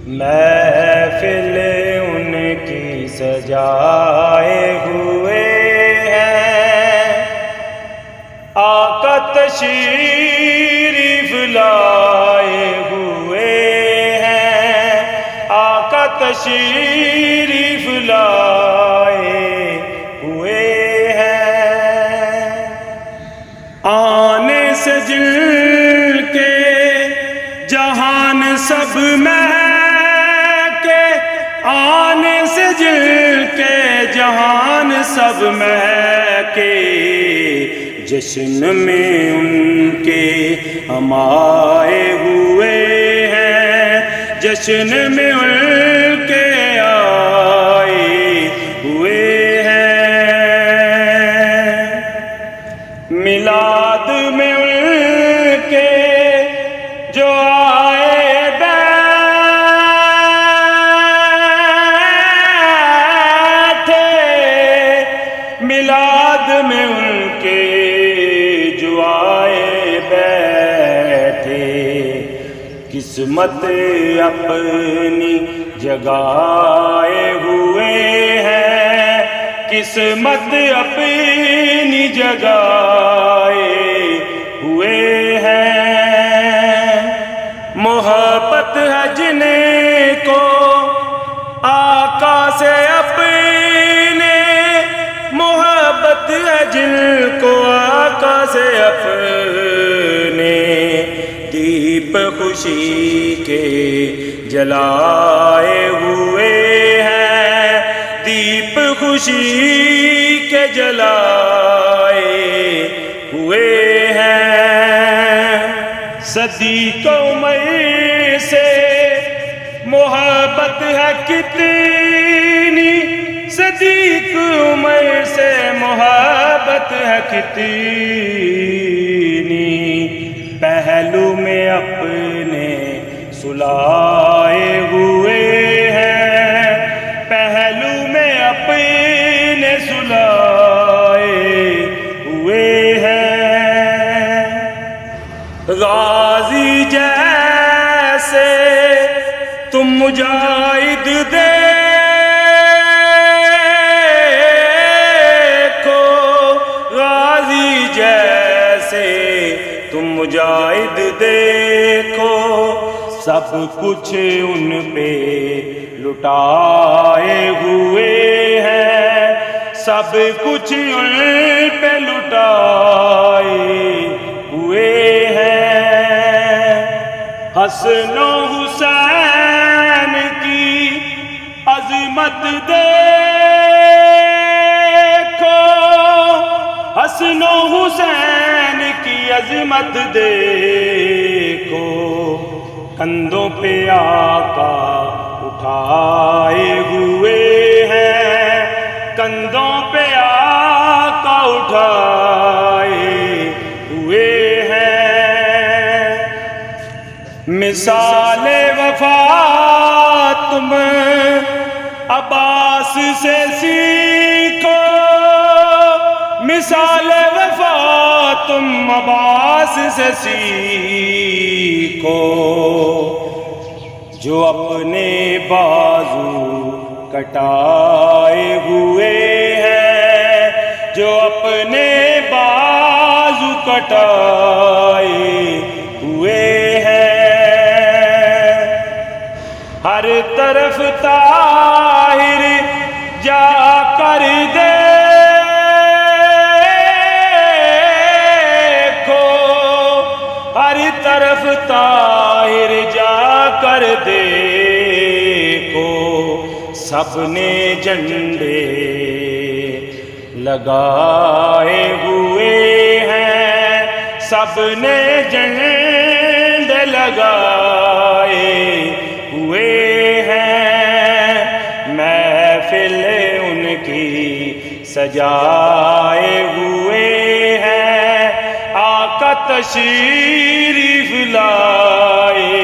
محفل ان کی سجائے ہوئے ہیں، آقا تشریف لائے ہوئے ہیں، آقا تشریف لائے ہوئے ہیں۔ آنے سے جل کے جہان سب مہکے، آنے سے جل کے جہان سب مہکے، جشن میں ان کے ہم آئے ہوئے ہیں، جشن میں ان کے آئے ہوئے ہیں۔ میلاد میں ان کے جو آئے بیٹھے، میلاد میں ان کے جو آئے بیٹھے، قسمت اپنی جگائے ہوئے ہیں، قسمت اپنی جگائے ہوئے ہیں۔ محبت ہے جن کو آقا سے اپنے، محبت ہے جن کو آقا سے اپنے، دیپ خوشی کے جلائے ہوئے ہیں، دیپ خوشی کے جلائے ہوئے ہیں۔ صدیق عمر سے محبت ہے کتنی، صدیق عمر سے محبت ہے کتنی، پہلو میں اپنے سلائے ہوئے ہیں، پہلو میں اپنے سلائے ہوئے ہیں۔ غازی جیسے تم مجاہد دیکھو، غازی جیسے تم مجاہد دیکھو، سب کچھ ان پہ لٹائے ہوئے ہیں، سب کچھ ان پہ لٹائے ہوئے ہیں۔ حسن و حسین کی عظمت دیکھو، حسن و حسین کی عظمت دیکھو، کندھوں پہ آقا اٹھائے ہوئے ہیں، کندھوں پہ آقا اٹھائے ہوئے ہیں۔ مثال وفا تم عباس سے سیکھو، مثال وفا تم عباس سے سیکھو، جو اپنے بازو کٹائے ہوئے ہیں، جو اپنے بازو کٹائے ہوئے ہیں۔ ہر طرف طاہر جا کر دیکھو، ہر طرف طاہر جا کر دیکھو، سب نے جھنڈے لگائے ہوئے ہیں، سب نے جھنڈے لگائے ہوئے ہیں۔ محفل ان کی سجائے ہوئے ہیں، آقا تشریف لائے